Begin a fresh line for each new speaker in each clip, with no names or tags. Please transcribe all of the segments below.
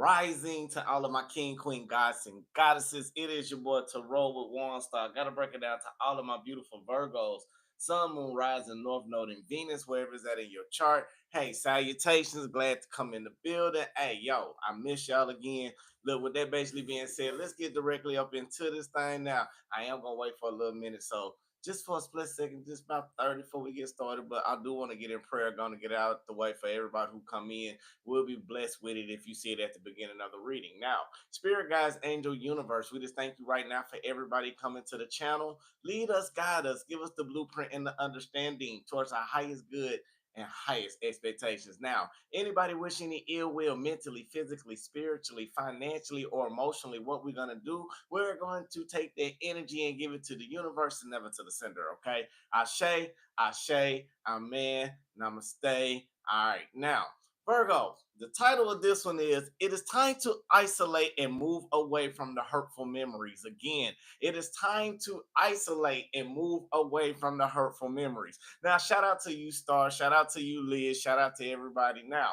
rising to all of my king, queen, gods, and goddesses. It is your boy to roll with Waunstar. Gotta break it down to all of my beautiful Virgos. Sun, moon, rising, north node, and Venus, wherever it's at in your chart. Hey, salutations. Glad to come in the building. Hey, yo, I miss y'all again. Look, with that basically being said, let's get directly up into this thing now. I am gonna wait for a little minute, so just for a split second, just about 30 before we get started. But I do want to get in prayer, gonna get out the way for everybody who come in. We'll be blessed with it if you see it at the beginning of the reading. Now, Spirit Guides, Angel Universe, we just thank you right now for everybody coming to the channel. Lead us, guide us, give us the blueprint and the understanding towards our highest good and highest expectations. Now, anybody wishing any ill will mentally, physically, spiritually, financially, or emotionally, what we're going to do, we're going to take that energy and give it to the universe and never to the sender, okay? Ashe, Ashe, Amen, Namaste. All right, now, Virgo, the title of this one is It is Time to Isolate and Move Away from the Hurtful Memories. Again, it is time to isolate and move away from the hurtful memories. Now, shout out to you, Star. Shout out to you, Liz. Shout out to everybody. Now,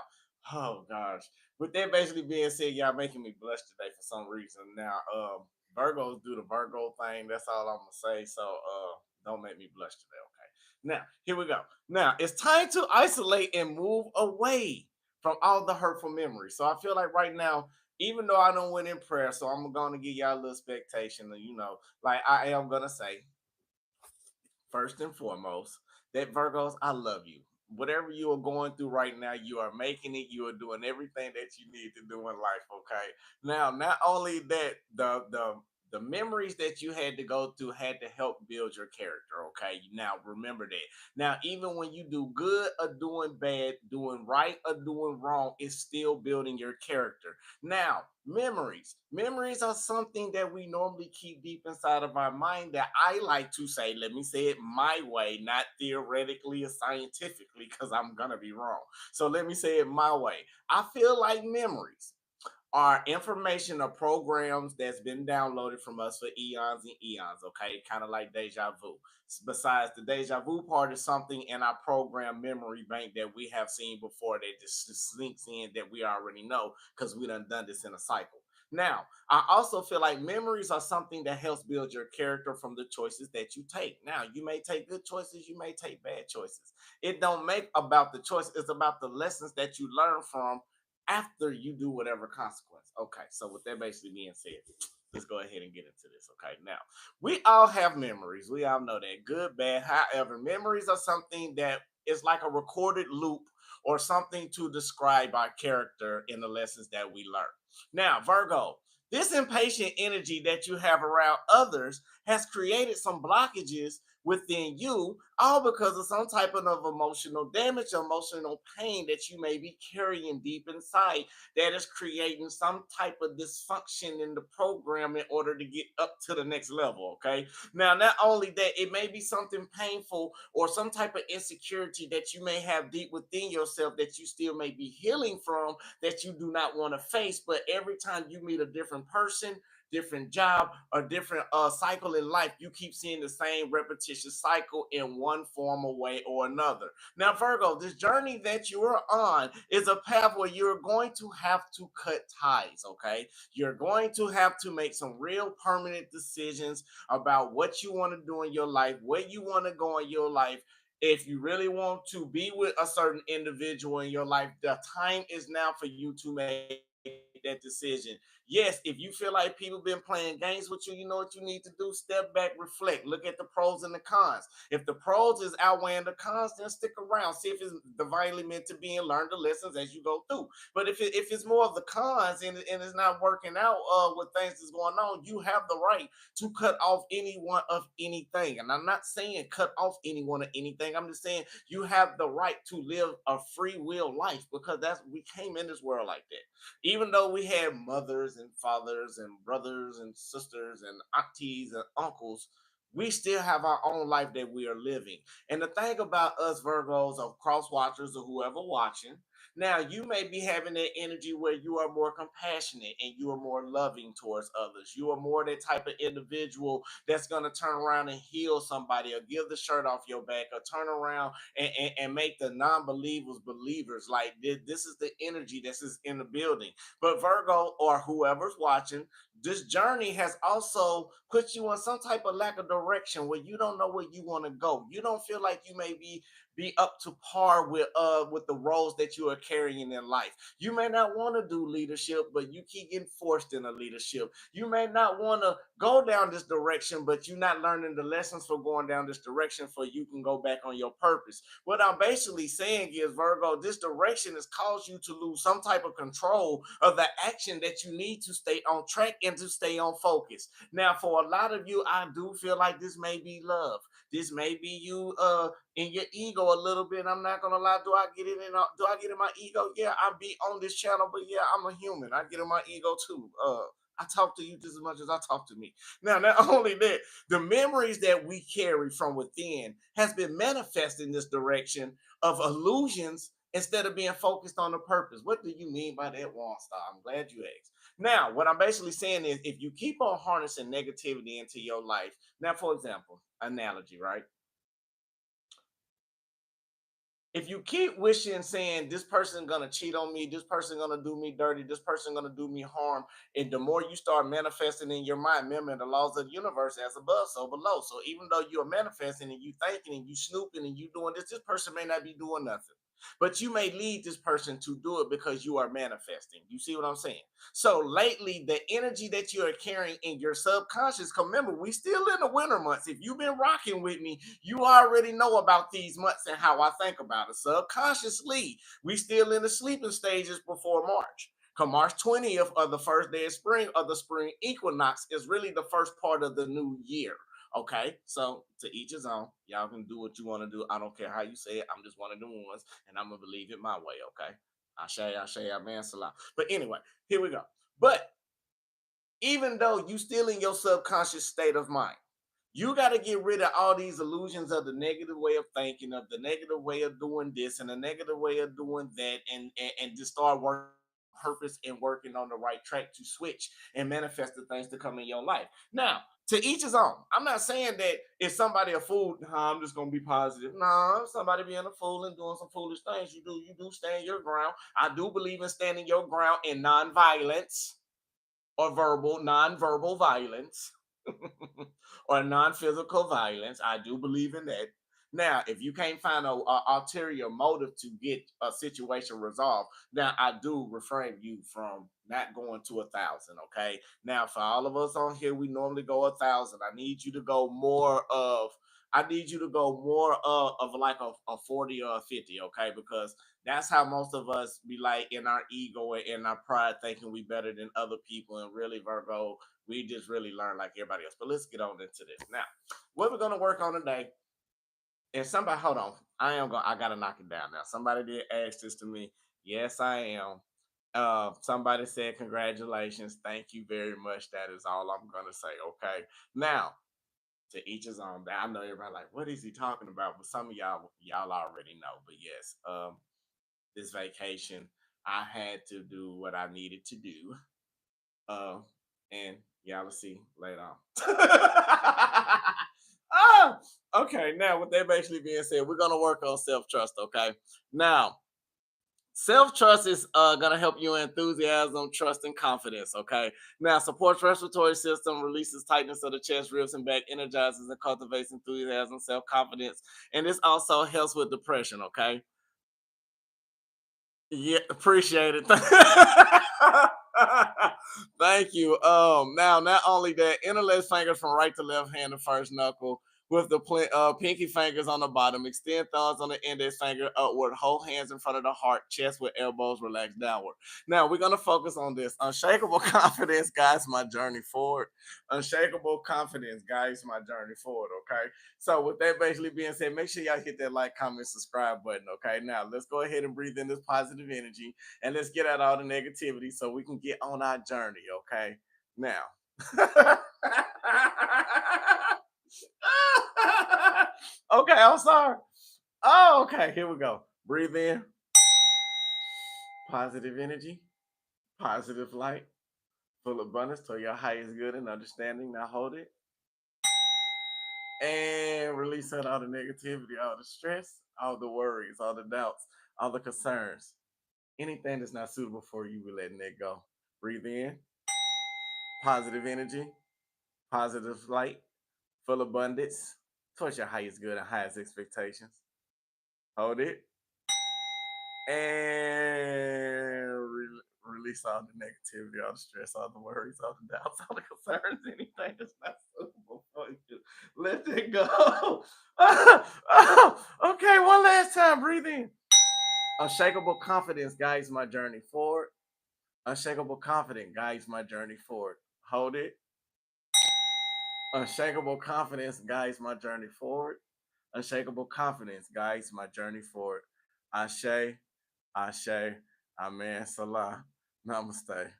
oh gosh. With that basically being said, y'all making me blush today for some reason. Now, Virgos do the Virgo thing. That's all I'm gonna say. So don't make me blush today, okay? Now, here we go. Now, it's time to isolate and move away from all the hurtful memories. So I feel like right now, even though I don't win in prayer, so I'm gonna give y'all a little expectation, like I am gonna say, first and foremost, that Virgos, I love you. Whatever you are going through right now, you are making it. You are doing everything that you need to do in life. Okay. Now, not only that, the memories that you had to go through had to help build your character. Okay. Now remember that. Now, even when you do good or doing bad, doing right or doing wrong, it's still building your character. Now, memories. Memories are something that we normally keep deep inside of our mind that I like to say, let me say it my way, not theoretically or scientifically, because I'm going to be wrong. So let me say it my way. I feel like memories are information or programs that's been downloaded from us for eons and eons, okay? Kind of like deja vu. Besides, the deja vu part is something in our program memory bank that we have seen before that just slinks in that we already know because we done this in a cycle. Now, I also feel like memories are something that helps build your character from the choices that you take. Now, you may take good choices, you may take bad choices. It don't make about the choice, it's about the lessons that you learn from after you do whatever consequence. Okay, so with that basically being said, let's go ahead and get into this. Okay, now we all have memories. We all know that, good, bad. However, memories are something that is like a recorded loop or something to describe our character in the lessons that we learn. Now, Virgo, this impatient energy that you have around others has created some blockages within you, all because of some type of emotional damage, emotional pain that you may be carrying deep inside that is creating some type of dysfunction in the program in order to get up to the next level. Okay. Now, not only that, it may be something painful or some type of insecurity that you may have deep within yourself that you still may be healing from that you do not want to face. But every time you meet a different person, different job, or different cycle in life, you keep seeing the same repetitious cycle in one form or way or another. Now, Virgo, this journey that you are on is a path where you're going to have to cut ties, okay? You're going to have to make some real permanent decisions about what you want to do in your life, where you want to go in your life. If you really want to be with a certain individual in your life, the time is now for you to make that decision. Yes, if you feel like people been playing games with you, you know what you need to do? Step back, reflect, look at the pros and the cons. If the pros is outweighing the cons, then stick around. See if it's divinely meant to be and learn the lessons as you go through. But if it's more of the cons and it's not working out with things that's going on, you have the right to cut off anyone of anything. And I'm not saying cut off anyone of anything. I'm just saying you have the right to live a free will life because that's we came in this world like that. Even though we had mothers and fathers and brothers and sisters and aunties and uncles, we still have our own life that we are living. And the thing about us Virgos or cross watchers or whoever watching, Now, you may be having that energy where you are more compassionate and you are more loving towards others. You are more that type of individual that's going to turn around and heal somebody or give the shirt off your back or turn around and make the non-believers believers. Like this is the energy that's is in the building. But Virgo or whoever's watching, this journey has also put you on some type of lack of direction where you don't know where you want to go. You don't feel like you may be up to par with the roles that you are carrying in life. You may not want to do leadership, but you keep getting forced into leadership. You may not want to go down this direction, but you're not learning the lessons for going down this direction for you can go back on your purpose. What I'm basically saying is, Virgo, this direction has caused you to lose some type of control of the action that you need to stay on track and to stay on focus. Now, for a lot of you, I do feel like this may be love. This may be you in your ego a little bit. I'm not gonna lie. Do I get in my ego? Yeah, I be on this channel, but yeah, I'm a human. I get in my ego too. I talk to you just as much as I talk to me. Now, not only that, the memories that we carry from within has been manifested in this direction of illusions instead of being focused on the purpose. What do you mean by that, Waunstar? I'm glad you asked. Now, what I'm basically saying is if you keep on harnessing negativity into your life, now, for example, analogy, right? If you keep wishing saying this person gonna cheat on me, this person gonna do me dirty, this person gonna do me harm, and the more you start manifesting in your mind, remember the laws of the universe as above so below. So even though you're manifesting and you thinking and you snooping and you doing this person may not be doing nothing, but you may lead this person to do it because you are manifesting. You see what I'm saying? So lately, the energy that you are carrying in your subconscious, remember, we still in the winter months. If you've been rocking with me, you already know about these months and how I think about it. Subconsciously, we still in the sleeping stages before March. Come March 20th, or the first day of spring, or the spring equinox, is really the first part of the new year. Okay, so to each his own. Y'all can do what you want to do. I don't care how you say it. I'm just one of the ones, and I'm gonna believe it my way. Okay, I man, salam. But anyway, here we go. But even though you still in your subconscious state of mind, you got to get rid of all these illusions of the negative way of thinking, of the negative way of doing this and the negative way of doing that, and just start working purpose and working on the right track to switch and manifest the things to come in your life. Now, to each his own. I'm not saying that if somebody a fool, I'm just gonna be positive. No, if somebody being a fool and doing some foolish things, you do stand your ground. I do believe in standing your ground in non-violence or non-verbal violence or non-physical violence. I do believe in that. Now, if you can't find a ulterior motive to get a situation resolved, now I do refrain you from not going to 1,000. Okay. Now, for all of us on here, we normally go 1,000. I need you to go more of. I need you to go more of like a 40 or a 50. Okay, because that's how most of us be like in our ego and in our pride, thinking we better than other people. And really, Virgo, we just really learn like everybody else. But let's get on into this now. What we're gonna work on today, and somebody, hold on, I gotta knock it down now. Somebody did ask this to me. Yes, I am. Somebody said congratulations. Thank you very much. That is all I'm gonna say. Okay. Now, to each his own. I know everybody like, what is he talking about? But some of y'all already know. But yes, this vacation, I had to do what I needed to do. Uh, and y'all will see later on. Ah, okay, now with that basically being said, we're gonna work on self-trust. Okay. Now, self-trust is gonna help you in enthusiasm, trust, and confidence. Okay. Now, supports respiratory system, releases tightness of the chest, ribs, and back, energizes and cultivates enthusiasm, self-confidence, and this also helps with depression. Okay. Yeah, appreciate it. Thank you. Now not only that, interlace fingers from right to left hand, the first knuckle, with the pinky fingers on the bottom. Extend thumbs on the index finger upward. Hold hands in front of the heart, chest with elbows relaxed downward. Now we're gonna focus on this. Unshakable confidence guides my journey forward. Unshakable confidence guides my journey forward. Okay. So with that basically being said, make sure y'all hit that like, comment, subscribe button. Okay. Now let's go ahead and breathe in this positive energy and let's get out all the negativity so we can get on our journey. Okay. Now. Okay, I'm sorry. Oh, okay. Here we go. Breathe in. positive energy, positive light, full abundance to your highest good and understanding. Now hold it and release out all the negativity, all the stress, all the worries, all the doubts, all the concerns. Anything that's not suitable for you, we're letting it go. Breathe in, positive energy, positive light, full abundance towards your highest good and highest expectations. Hold it and release all the negativity, all the stress, all the worries, all the doubts, all the concerns, anything that's not suitable for you. Let it go. Okay, one last time. Breathe in. Unshakable confidence guides my journey forward. Unshakable confidence guides my journey forward. Hold it. Unshakable confidence guides my journey forward. Unshakable confidence guides my journey forward. Ashe, Ashe, Amen, Salah, Namaste.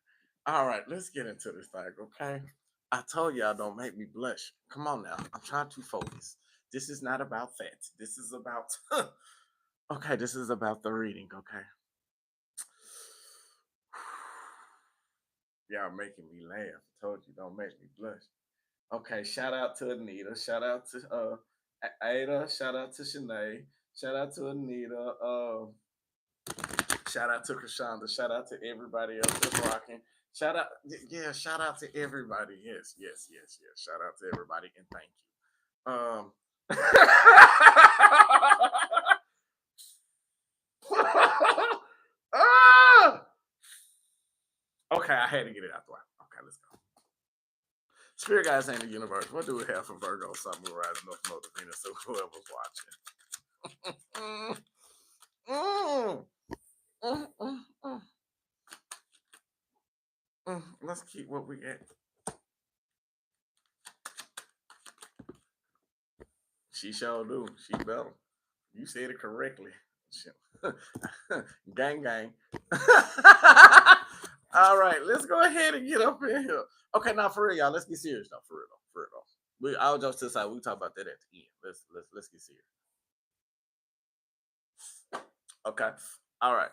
All right, let's get into this thing, okay? I told y'all don't make me blush. Come on now. I'm trying to focus. This is not about that. This is about okay, this is about the reading, okay? Y'all making me laugh. I told you don't make me blush. Okay, shout out to Anita. Shout out to Ada. Shout out to Shanae. Shout out to Anita. Shout out to Krishanda. Shout out to everybody else that's rocking. Shout out, yeah, shout out to everybody. Yes, yes, yes, yes. Shout out to everybody and thank you. Ah! Okay, I had to get it out the way. Okay, let's go. Spirit guys ain't the universe. What do we have for Virgo, Sun, Moon, Rising, North Node, Venus, so whoever's watching? Mm, mm, mm, mm, Let's keep what we get. She sure do. She better. You said it correctly. Gang, gang. All right, let's go ahead and get up in here. Okay, now for real, y'all, let's get serious now. For real, though. For real, though. I'll jump to the side. We talk about that at the end. Let's get serious. Okay. All right.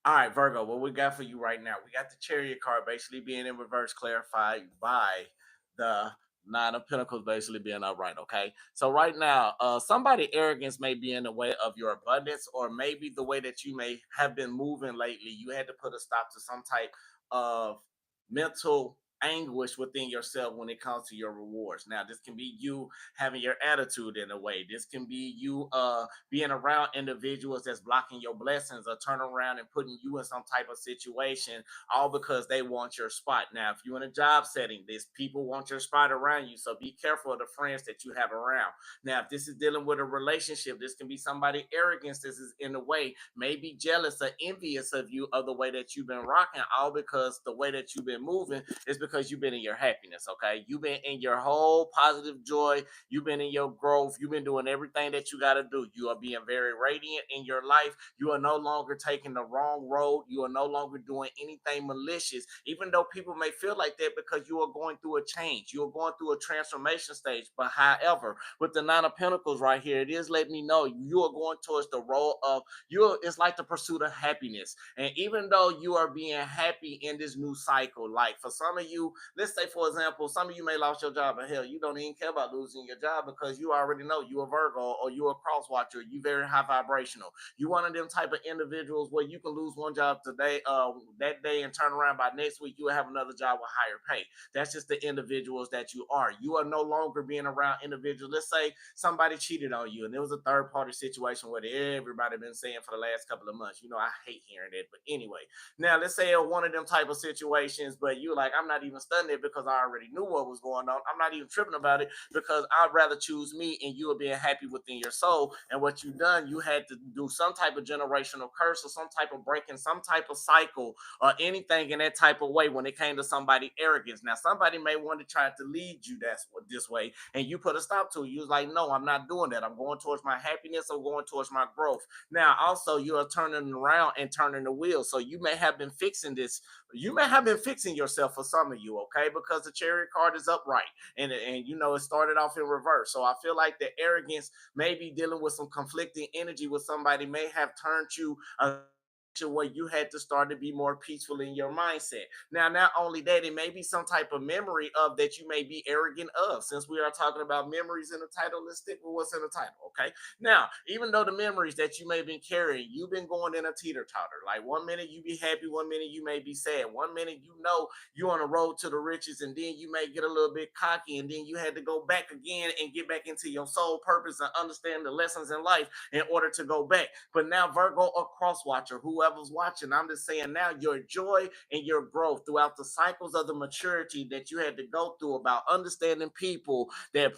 All right, Virgo, what we got for you right now? We got the Chariot card basically being in reverse, clarified by the Nine of Pentacles basically being upright. Okay, so right now, somebody arrogance may be in the way of your abundance, or maybe the way that you may have been moving lately. You had to put a stop to some type of mental anguish within yourself when it comes to your rewards. Now, this can be you having your attitude in a way. This can be you being around individuals that's blocking your blessings or turn around and putting you in some type of situation all because they want your spot. Now, if you're in a job setting, these people want your spot around you. So be careful of the friends that you have around. Now, if this is dealing with a relationship, this can be somebody arrogance. This is in a way, maybe jealous or envious of you of the way that you've been rocking, all because the way that you've been moving is because you've been in your happiness. Okay. You've been in your whole positive joy. You've been in your growth. You've been doing everything that you got to do. You are being very radiant in your life. You are no longer taking the wrong road. You are no longer doing anything malicious, even though people may feel like that because you are going through a change. You are going through a transformation stage. But however, with the Nine of Pentacles right here, it is letting me know you are going towards the role of it's like the pursuit of happiness. And even though you are being happy in this new cycle, like for some of you, let's say for example, some of you may lost your job, but hell, you don't even care about losing your job because you already know you a Virgo or you a cross watcher, you very high vibrational. You one of them type of individuals where you can lose one job today, that day, and turn around by next week you will have another job with higher pay. That's just the individuals that you are. You are no longer being around individuals. Let's say somebody cheated on you and there was a third party situation where everybody been saying for the last couple of months. You know, I hate hearing that, but anyway, now let's say one of them type of situations, but you like, I'm not even studying it because I already knew what was going on. I'm not even tripping about it because I'd rather choose me, and you are being happy within your soul. And what you done, you had to do some type of generational curse or some type of breaking, some type of cycle or anything in that type of way when it came to somebody arrogance. Now, somebody may want to try to lead you this way, and you put a stop to it. You was like, no, I'm not doing that. I'm going towards my happiness. I'm going towards my growth. Now, also, you are turning around and turning the wheel. So you may have been fixing this. You may have been fixing yourself for some front of you, okay? Because the chariot card is upright, and it started off in reverse. So I feel like the arrogance may be dealing with some conflicting energy with somebody, may have turned you to where you had to start to be more peaceful in your mindset. Now, not only that, it may be some type of memory of that you may be arrogant of. Since we are talking about memories in the title, let's stick with what's in the title, okay? Now, even though the memories that you may have been carrying, you've been going in a teeter-totter. Like 1 minute you be happy, 1 minute you may be sad. 1 minute you're on a road to the riches, and then you may get a little bit cocky, and then you had to go back again and get back into your soul purpose and understand the lessons in life in order to go back. But now, Virgo or cross watcher, whoever's watching, I'm just saying now your joy and your growth throughout the cycles of the maturity that you had to go through about understanding people that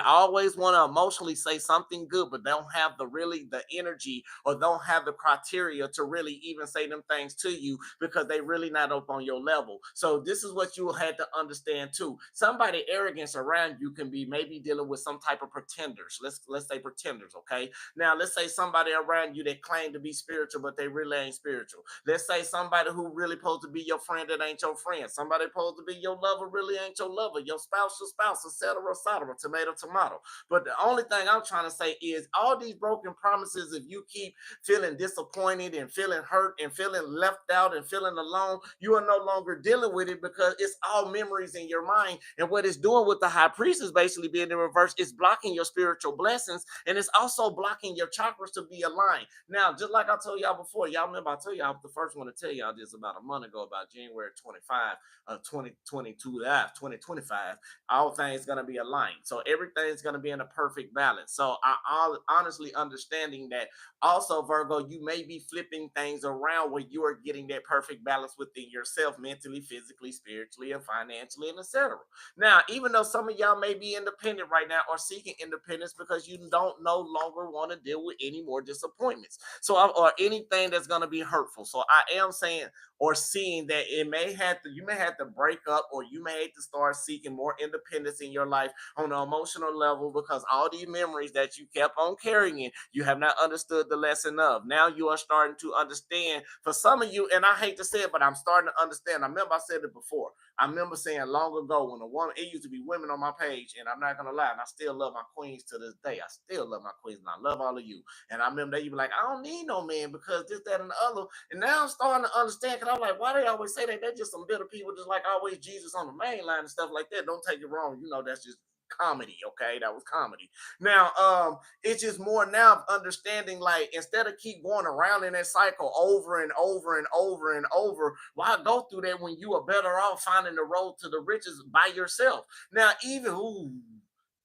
always want to emotionally say something good, but don't have the energy or don't have the criteria to really even say them things to you because they really not up on your level. So this is what you had to understand too. Somebody arrogance around you can be maybe dealing with some type of pretenders. Let's say pretenders, okay? Now let's say somebody around you that claim to be spiritual, but they really ain't spiritual. Let's say somebody who really supposed to be your friend that ain't your friend. Somebody supposed to be your lover really ain't your lover. Your spouse, etc., etc. Tomato, tomato. But the only thing I'm trying to say is all these broken promises, if you keep feeling disappointed and feeling hurt and feeling left out and feeling alone, you are no longer dealing with it because it's all memories in your mind. And what it's doing with the high priest is basically being in reverse. It's blocking your spiritual blessings, and it's also blocking your chakras to be aligned. Now, just like I told y'all before, y'all remember I told y'all I was the first one to tell y'all this about a month ago, about January 25 of 2022, 2025, all things going to be aligned. So everything's going to be in a perfect balance. So I honestly understanding that also, Virgo, you may be flipping things around where you are getting that perfect balance within yourself, mentally, physically, spiritually, and financially, and etc. Now, even though some of y'all may be independent right now or seeking independence because you don't no longer want to deal with any more disappointments, or anything that's going to be hurtful. So I am saying or seeing that you may have to break up, or you may have to start seeking more independence in your life on an emotional level, because all these memories that you kept on carrying, you have not understood the lesson of. Now you are starting to understand. For some of you, and I hate to say it, but I'm starting to understand. I remember I said it before. I remember saying long ago when a woman, it used to be women on my page, and I'm not gonna lie, and I still love my queens to this day. I still love my queens, and I love all of you. And I remember they be like, I don't need no man because this, that, and the other. And now I'm starting to understand, because I'm like, why they always say that? They're just some bitter people, just like always Jesus on the main line and stuff like that. Don't take it wrong. That's just comedy. Okay, that was comedy. Now it's just more now of understanding, like, instead of keep going around in that cycle over and over and over and over, why go through that when you are better off finding the road to the riches by yourself? Now, even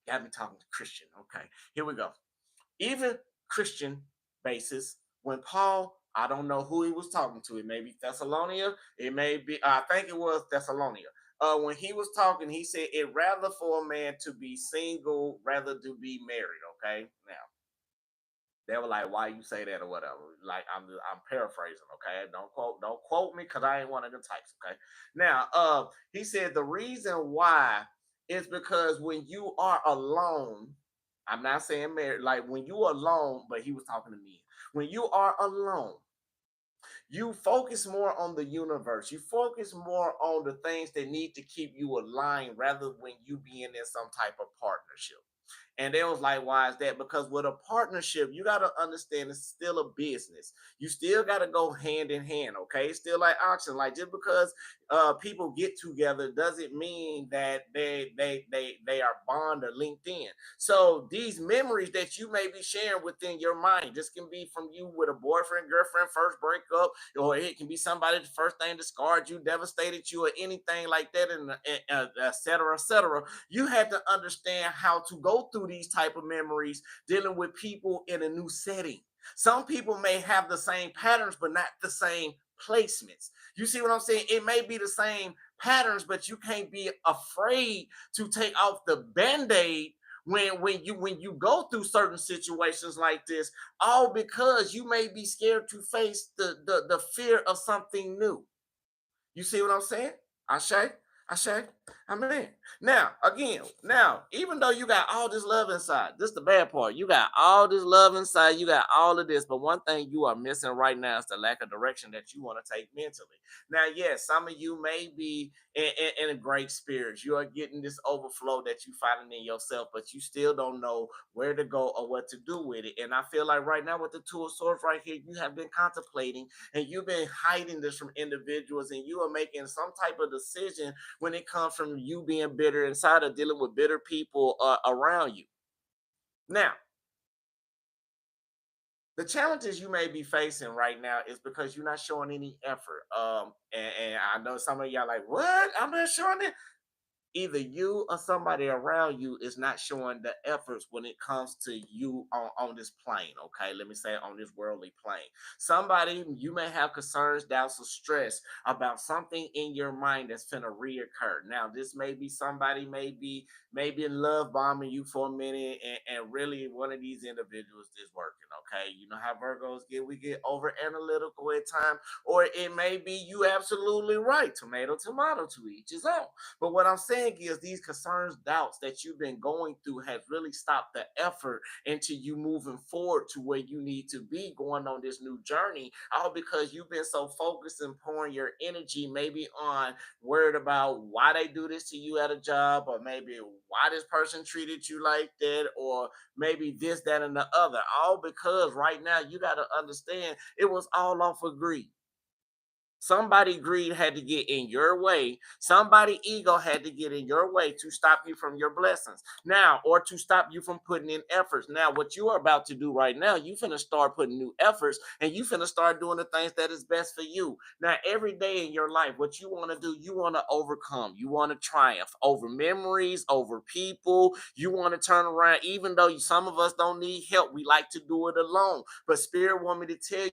got me talking to Christian. Okay, here we go. Even Christian basis, when Paul, I don't know who he was talking to. It may be Thessalonica. It may be, I think it was Thessalonica. When he was talking, he said it rather for a man to be single rather to be married. Okay, now they were like, "Why you say that or whatever?" Like I'm paraphrasing. Okay, don't quote me because I ain't one of the types. Okay, now he said the reason why is because when you are alone, I'm not saying married, like when you are alone, but he was talking to me. When you are alone, you focus more on the universe. You focus more on the things that need to keep you aligned rather when you being in some type of partnership. And they was like, why is that? Because with a partnership, you got to understand it's still a business. You still got to go hand in hand, okay? It's still like auction. Like, just because people get together doesn't mean that they are bond or linked in. So these memories that you may be sharing within your mind, this can be from you with a boyfriend, girlfriend, first breakup, or it can be somebody the first thing discarded you, devastated you, or anything like that, and et cetera, et cetera. You had to understand how to go through these type of memories dealing with people in a new setting. Some people may have the same patterns but not the same placements. You see what I'm saying? It may be the same patterns, but you can't be afraid to take off the band-aid when you go through certain situations like this, all because you may be scared to face the fear of something new. You see what I'm saying? Ashay? Ashay? I mean, now again, now even though you got all this love inside, this is the bad part. You got all this love inside, you got all of this, but one thing you are missing right now is the lack of direction that you want to take mentally. Now, yes, some of you may be in a great spirits. You are getting this overflow that you finding in yourself, but you still don't know where to go or what to do with it. And I feel like right now with the Two of Swords right here, you have been contemplating and you've been hiding this from individuals, and you are making some type of decision when it comes from you being bitter inside or dealing with bitter people around you. Now, the challenges you may be facing right now is because you're not showing any effort. And I know some of y'all like, what? I'm not showing it. Either you or somebody around you is not showing the efforts when it comes to you on this plane. Okay, let me say on this worldly plane. Somebody, you may have concerns, doubts, or stress about something in your mind that's gonna reoccur. Now, this may be somebody maybe in love bombing you for a minute, and really one of these individuals is working. Okay, you know how Virgos get, we get over analytical at times, or it may be you absolutely right. Tomato, tomato, to each his own. But what I'm saying is these concerns, doubts that you've been going through has really stopped the effort into you moving forward to where you need to be going on this new journey. All because you've been so focused and pouring your energy maybe on worried about why they do this to you at a job, or maybe why this person treated you like that, or maybe this, that, and the other. All because right now you got to understand it was all off of greed. Somebody greed had to get in your way. Somebody ego had to get in your way to stop you from your blessings. Now, or to stop you from putting in efforts. Now, what you are about to do right now, you finna start putting new efforts, and you finna start doing the things that is best for you. Now, every day in your life, what you want to do, you want to overcome. You want to triumph over memories, over people. You want to turn around, even though some of us don't need help. We like to do it alone. But Spirit want me to tell you,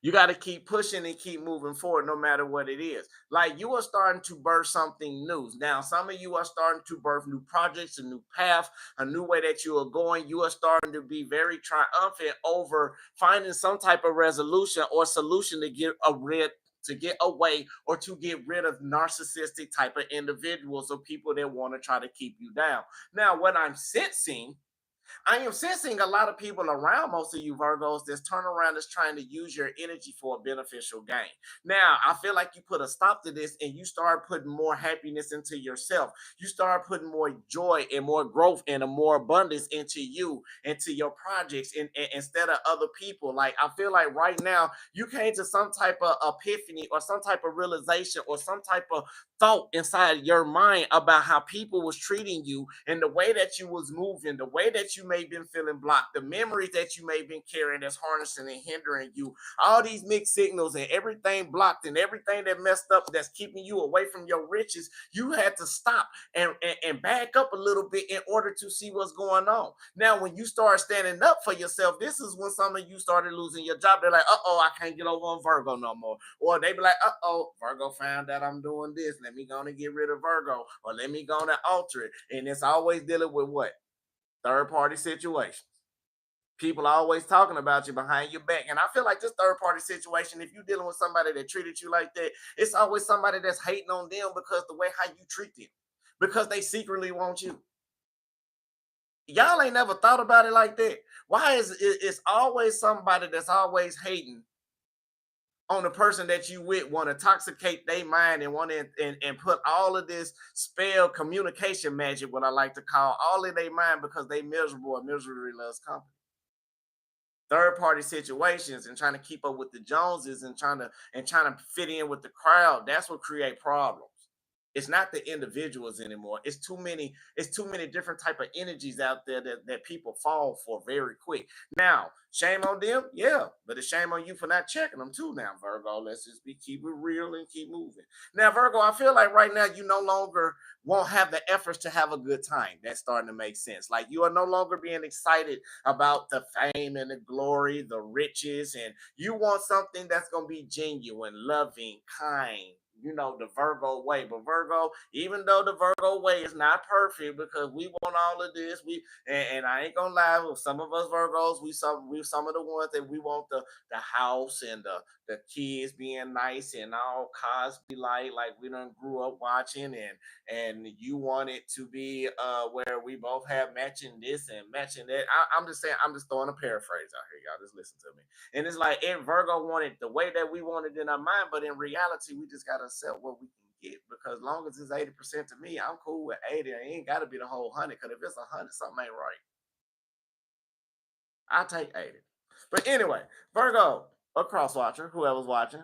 you got to keep pushing and keep moving forward no matter what it is. Like you are starting to birth something new. Now, some of you are starting to birth new projects, a new path, a new way that you are going. You are starting to be very triumphant over finding some type of resolution or solution to get a rid to get away or to get rid of narcissistic type of individuals or people that want to try to keep you down. Now, what I'm sensing, I am sensing a lot of people around most of you Virgos that's turn around is trying to use your energy for a beneficial gain. Now, I feel like you put a stop to this and you start putting more happiness into yourself. You start putting more joy and more growth and a more abundance into you, into your projects, instead of other people. Like, I feel like right now you came to some type of epiphany or some type of realization or some type of thought inside your mind about how people was treating you and the way that you was moving, the way that you may have been feeling blocked, the memories that you may have been carrying that's harnessing and hindering you, all these mixed signals and everything blocked and everything that messed up that's keeping you away from your riches. You had to stop and back up a little bit in order to see what's going on. Now, when you start standing up for yourself, this is when some of you started losing your job. They're like, oh, I can't get over on Virgo no more. Or they be like, Virgo found out I'm doing this. Let me go and get rid of Virgo, or let me go and alter it. And it's always dealing with what? Third party situations. People are always talking about you behind your back. And I feel like this third party situation, if you're dealing with somebody that treated you like that, it's always somebody that's hating on them because the way how you treat them, because they secretly want you. Y'all ain't never thought about it like that. Why is it's always somebody that's always hating on the person that you with, want to intoxicate their mind and want to and put all of this spell communication magic, what I like to call, all in their mind because they miserable and misery loves company. Third party situations and trying to keep up with the Joneses and trying to fit in with the crowd. That's what create problems. It's not the individuals anymore. It's too many different type of energies out there that people fall for very quick. Now, shame on them, yeah, but it's shame on you for not checking them too. Now, Virgo, let's just be keep it real and keep moving. Now, Virgo, I feel like right now you no longer won't have the efforts to have a good time. That's starting to make sense. Like you are no longer being excited about the fame and the glory, the riches, and you want something that's gonna be genuine, loving, kind, the Virgo way. But Virgo, even though the Virgo way is not perfect because we want all of this, and I ain't gonna lie, with some of us Virgos, we some of the ones that we want the house and the kids being nice and all Cosby like we done grew up watching, and you want it to be where we both have matching this and matching that. I'm just saying, I'm just throwing a paraphrase out here, y'all. Just listen to me. And it's like Virgo wanted the way that we wanted in our mind, but in reality, we just gotta accept what we can get, because long as it's 80% to me, I'm cool with 80. It ain't gotta be the whole 100, because if it's 100, something ain't right. I'll take 80. But anyway, Virgo, a cross watcher, whoever's watching,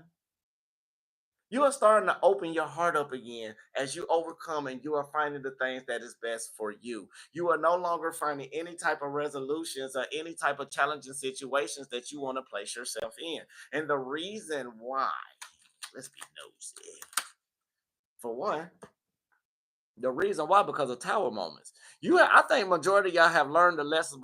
you are starting to open your heart up again as you overcome, and you are finding the things that is best for you. You are no longer finding any type of resolutions or any type of challenging situations that you want to place yourself in. And the reason why, let's be nosy. For one, the reason why, because of tower moments. I think majority of y'all have learned the lessons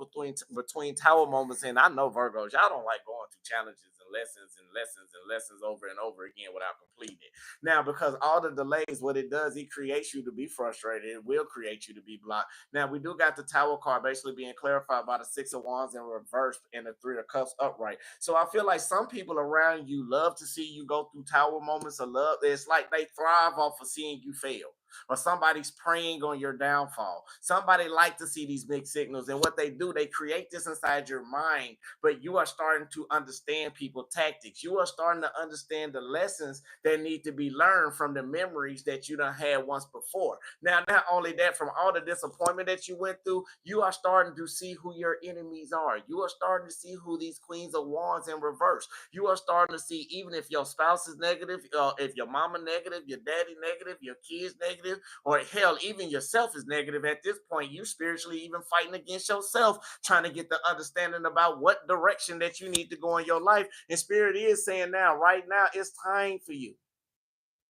between tower moments, and I know Virgos, y'all don't like going through challenges and lessons and lessons and lessons over and over again without completing it. Now, because all the delays, what it does, it creates you to be frustrated. It will create you to be blocked. Now, we do got the tower card basically being clarified by the Six of Wands in reverse and the Three of Cups upright. So I feel like some people around you love to see you go through tower moments of love. It's like they thrive off of seeing you fail, or somebody's preying on your downfall. Somebody like to see these big signals, and what they do, they create this inside your mind. But you are starting to understand people tactics. You are starting to understand the lessons that need to be learned from the memories that you done had once before. Now, not only that, from all the disappointment that you went through, you are starting to see who your enemies are. You are starting to see who these Queens of Wands in reverse. You are starting to see, even if your spouse is negative, if your mama negative, your daddy negative, your kids negative, or hell, even yourself is negative at this point. You spiritually even fighting against yourself, trying to get the understanding about what direction that you need to go in your life. And Spirit is saying now, right now, it's time for you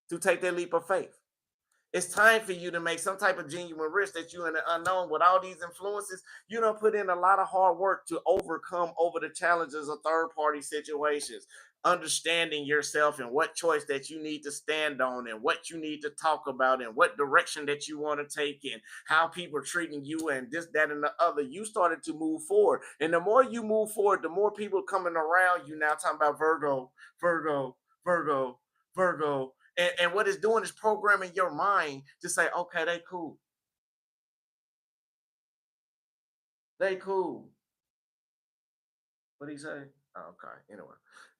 to take that leap of faith. It's time for you to make some type of genuine risk that you in the unknown. With all these influences, you don't put in a lot of hard work to overcome over the challenges of third party situations, understanding yourself and what choice that you need to stand on, and what you need to talk about, and what direction that you want to take, and how people are treating you, and this, that, and the other. You started to move forward. And the more you move forward, the more people coming around you now talking about Virgo, Virgo, Virgo, Virgo. And what it's doing is programming your mind to say, okay, they cool. They cool. What did he say? Oh, okay. Anyway.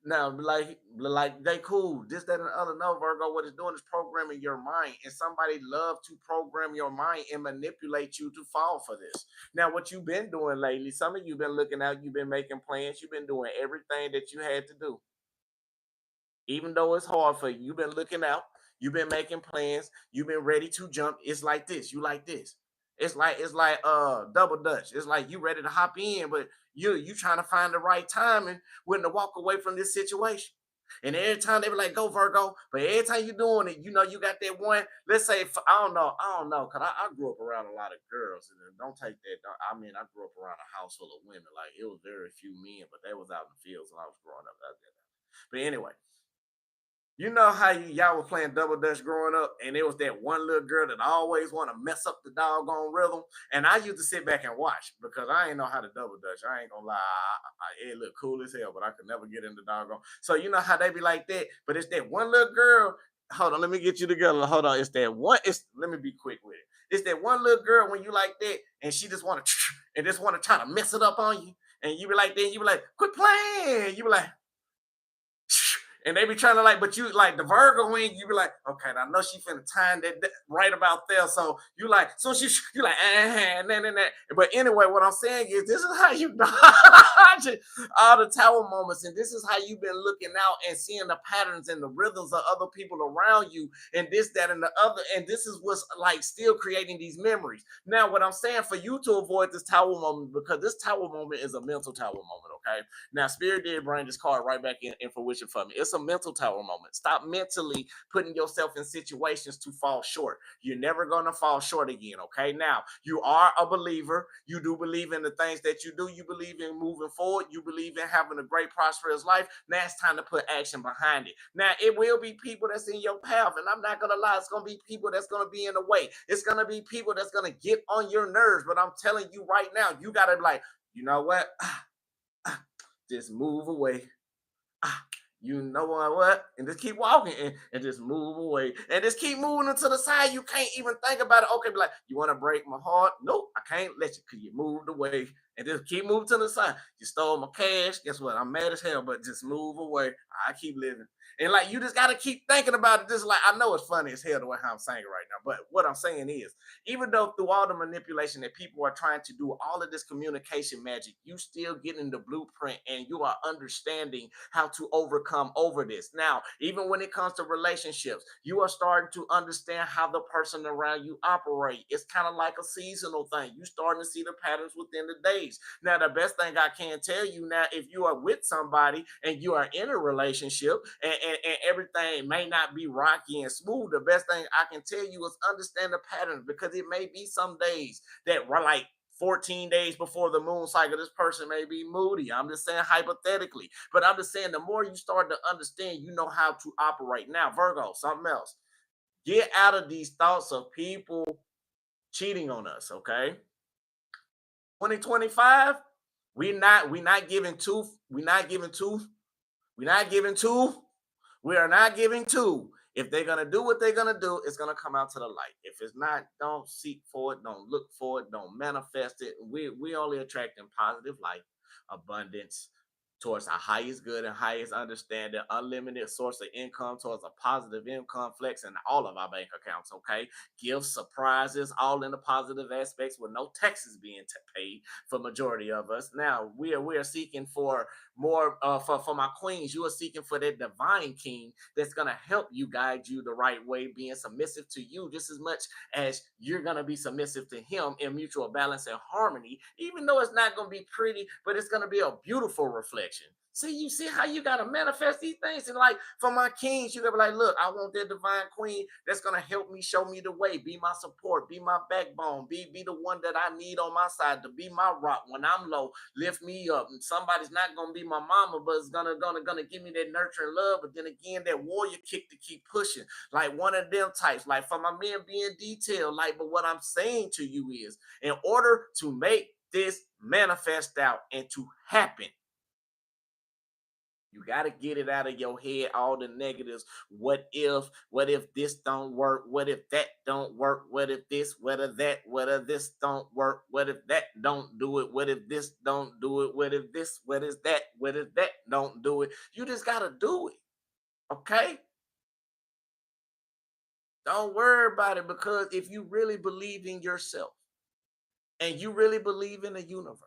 Now, like they cool. This, that, and the other. No, Virgo, what it's doing is programming your mind. And somebody love to program your mind and manipulate you to fall for this. Now, what you've been doing lately, some of you been looking out, you've been making plans, you've been doing everything that you had to do. Even though it's hard for you, you've been looking out, you've been making plans, you've been ready to jump. It's like this, you like this. It's like double dutch. It's like you ready to hop in, but you trying to find the right timing when to walk away from this situation. And every time they be like, "Go Virgo," but every time you doing it, you got that one. Let's say I don't know, cause I grew up around a lot of girls, and don't take that. I mean, I grew up around a house full of women. Like it was very few men, but they was out in the fields when I was growing up. But anyway, you know how y'all were playing double dutch growing up, and it was that one little girl that always want to mess up the doggone rhythm. And I used to sit back and watch because I ain't know how to double dutch. I ain't gonna lie, it looked cool as hell, but I could never get in the doggone. So you know how they be like that, but it's that one little girl. Hold on, let me get you together. Hold on, it's that one. It's let me be quick with it. It's that one little girl when you like that, and she just want to and just want to try to mess it up on you, and you be like, then you be like, quit playing. You be like, and they be trying to like, but you like the Virgo wing, you be like, okay, I know she finna time that right about there. So you like, so you like, nah. But anyway, what I'm saying is this is how you dodge all the tower moments, and this is how you've been looking out and seeing the patterns and the rhythms of other people around you, and this, that, and the other. And this is what's like still creating these memories. Now, what I'm saying for you to avoid this tower moment, because this tower moment is a mental tower moment, okay? Now, Spirit did bring this card right back in fruition for me. It's some mental tower moments. Stop mentally putting yourself in situations to fall short. You're never going to fall short again. Okay. Now, you are a believer. You do believe in the things that you do. You believe in moving forward. You believe in having a great, prosperous life. Now it's time to put action behind it. Now, it will be people that's in your path. And I'm not going to lie, it's going to be people that's going to be in the way. It's going to be people that's going to get on your nerves. But I'm telling you right now, you got to be like, you know what? Just move away. You know what? And just keep walking and just move away. And just keep moving to the side. You can't even think about it. Okay, be like, you want to break my heart? Nope, I can't let you because you moved away. And just keep moving to the side. You stole my cash. Guess what? I'm mad as hell, but just move away. I keep living. And like you just gotta keep thinking about it. Just like I know it's funny as hell the way how I'm saying it right now. But what I'm saying is, even though through all the manipulation that people are trying to do, all of this communication magic, you still getting the blueprint and you are understanding how to overcome over this. Now, even when it comes to relationships, you are starting to understand how the person around you operate. It's kind of like a seasonal thing. You starting to see the patterns within the days. Now, the best thing I can tell you now, if you are with somebody and you are in a relationship and everything may not be rocky and smooth, the best thing I can tell you is understand the patterns, because it may be some days that were like 14 days before the moon cycle, this person may be moody. I'm just saying hypothetically, but I'm just saying the more you start to understand, you know how to operate. Now, Virgo, something else. Get out of these thoughts of people cheating on us, okay? 2025, we're not giving two, we're not giving two, we're not giving two, we are not giving two. If they're gonna do what they're gonna do, it's gonna come out to the light. If it's not, don't seek for it, don't look for it, don't manifest it. We only attracting positive light, abundance towards our highest good and highest understanding, unlimited source of income towards a positive income flex in all of our bank accounts. Okay, gifts, surprises, all in the positive aspects with no taxes being paid for majority of us. Now we are seeking for more for my queens. You are seeking for that divine king that's gonna help you, guide you the right way, being submissive to you just as much as you're gonna be submissive to him, in mutual balance and harmony. Even though it's not gonna be pretty, but it's gonna be a beautiful reflection. See, you see how you gotta manifest these things, and like for my kings, you gotta be like, look, I want that divine queen that's gonna help me, show me the way, be my support, be my backbone, be the one that I need on my side, to be my rock when I'm low, lift me up. And somebody's not gonna be my mama, but it's gonna give me that nurturing love. But then again, that warrior kick to keep pushing, like one of them types. Like for my men being detailed, like. But what I'm saying to you is, in order to make this manifest out and to happen, you got to get it out of your head, all the negatives. What if this don't work? What if that don't work? What if this, what if that, what if this don't work? What if that don't do it? What if this don't do it? What if this, what is that? What if that don't do it? You just got to do it. Okay? Don't worry about it, because if you really believe in yourself and you really believe in the universe,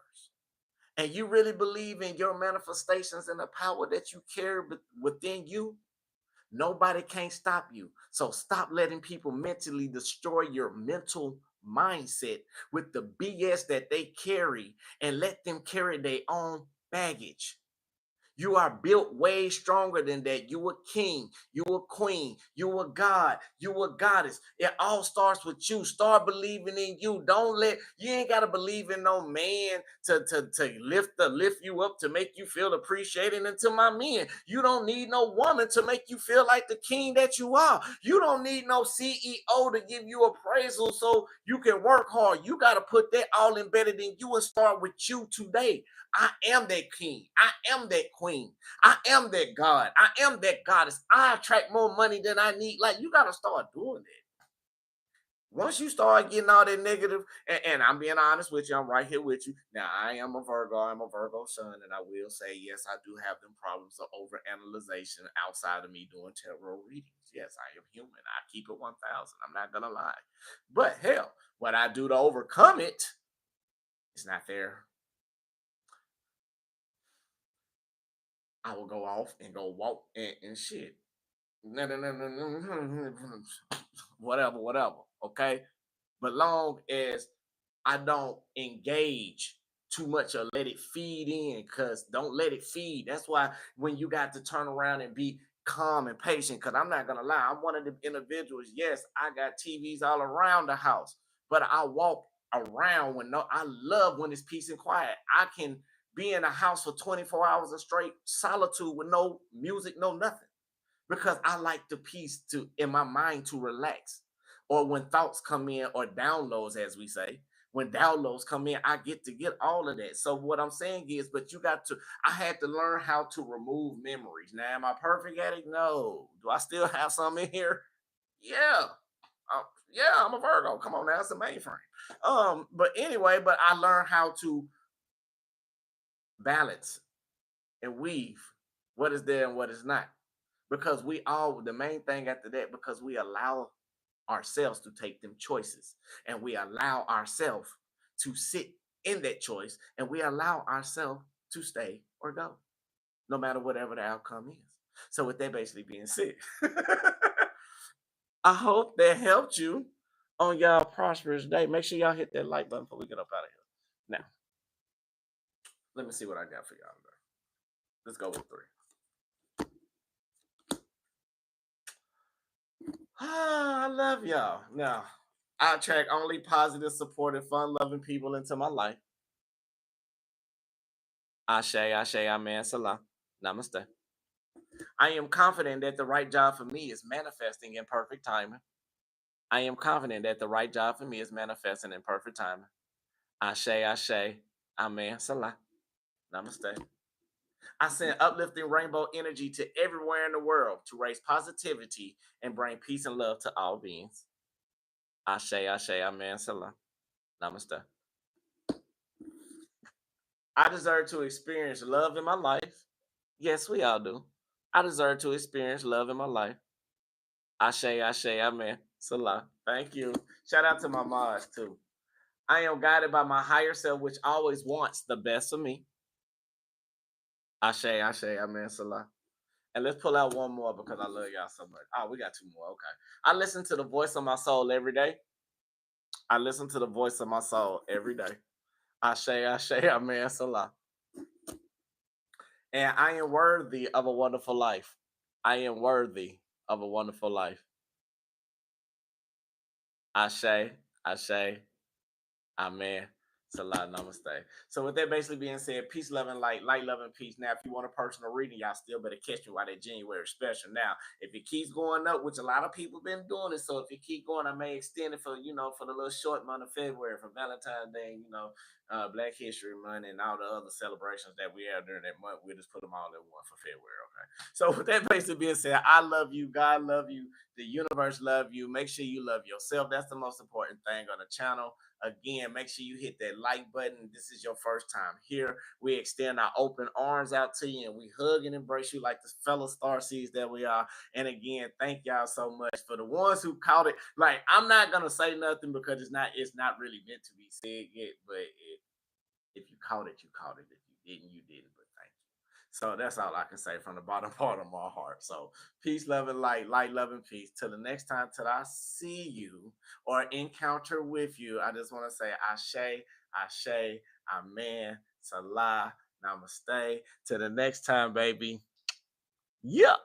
and you really believe in your manifestations and the power that you carry within you, nobody can stop you. So stop letting people mentally destroy your mental mindset with the BS that they carry, and let them carry their own baggage. You are built way stronger than that. You a king, you a queen, you a god, you a goddess. It all starts with you. Start believing in you. Don't let, you ain't gotta believe in no man to lift you up, to make you feel appreciated. And to my men, you don't need no woman to make you feel like the king that you are. You don't need no CEO to give you appraisal so you can work hard. You gotta put that all embedded in you and start with you today. I am that king. I am that queen. I am that God. I am that goddess. I attract more money than I need. Like, you got to start doing that. Once you start getting all that negative, and I'm being honest with you, I'm right here with you. Now, I am a Virgo. I'm a Virgo sun, and I will say, yes, I do have them problems of overanalyzation outside of me doing tarot readings. Yes, I am human. I keep it 1,000. I'm not going to lie. But hell, what I do to overcome it, it's not there. I will go off and go walk and shit. Whatever. Okay. But long as I don't engage too much or let it feed in, because don't let it feed. That's why when you got to turn around and be calm and patient, because I'm not gonna lie, I'm one of the individuals. Yes, I got TVs all around the house, but I walk around when no, I love when it's peace and quiet. I can be in a house for 24 hours of straight solitude with no music, no nothing, because I like the peace to in my mind to relax. Or when thoughts come in, or downloads, as we say, when downloads come in, I get to get all of that. So what I'm saying is, but you got to, I had to learn how to remove memories. Now, am I perfect at it? No. Do I still have some in here? Yeah. Uh, yeah, I'm a Virgo. Come on now, it's the mainframe. But anyway, but I learned how to balance and weave what is there and what is not. Because we all, the main thing after that, because we allow ourselves to take them choices, and we allow ourselves to sit in that choice, and we allow ourselves to stay or go, no matter whatever the outcome is. So, with that basically being said, I hope that helped you on y'all prosperous day. Make sure y'all hit that like button before we get up out of here. Now, let me see what I got for y'all today. Let's go with three. I love y'all. Now, I attract only positive, supportive, fun loving people into my life. Ashe, Ashe, Amen, Salah. Namaste. I am confident that the right job for me is manifesting in perfect timing. I am confident that the right job for me is manifesting in perfect timing. Ashe, Ashe, Amen, Salah. Namaste. I send uplifting rainbow energy to everywhere in the world to raise positivity and bring peace and love to all beings. Ashe, Ashe, Amen, Salah. Namaste. I deserve to experience love in my life. Yes, we all do. I deserve to experience love in my life. Ashe, Ashe, Amen. Salah. Thank you. Shout out to my mods too. I am guided by my higher self, which always wants the best for me. Ashe, Ashe, Amen. Salah. And let's pull out one more because I love y'all so much. Oh, we got two more. Okay. I listen to the voice of my soul every day. I listen to the voice of my soul every day. Ashe, Ashe, Amen. Salah. And I am worthy of a wonderful life. I am worthy of a wonderful life. Ashe, Ashe, Amen. Salah, namaste. So with that basically being said, peace, love, and light, love, and peace. Now, if you want a personal reading, y'all still better catch me while that January special. Now, if it keeps going up, which a lot of people been doing it, so if it keep going, I may extend it for, for the little short month of February, for Valentine's Day, Black History Month, and all the other celebrations that we have during that month. We'll just put them all in one for February, okay? So with that basically being said, I love you, God love you, the universe love you. Make sure you love yourself. That's the most important thing on the channel. Again, make sure you hit that like button. This is your first time here. We extend our open arms out to you, and we hug and embrace you like the fellow star seeds that we are. And again, thank y'all so much. For the ones who caught it, like, I'm not gonna say nothing because it's not really meant to be said yet. But if you caught it, you caught it. If you didn't, you didn't. But thank you. So that's all I can say from the bottom part of my heart. So peace, love, and light, love, and peace. Till the next time, till I see you or encounter with you, I just want to say Ashe, Ashe, Amen, Salah, Namaste. Till the next time, baby. Yeah.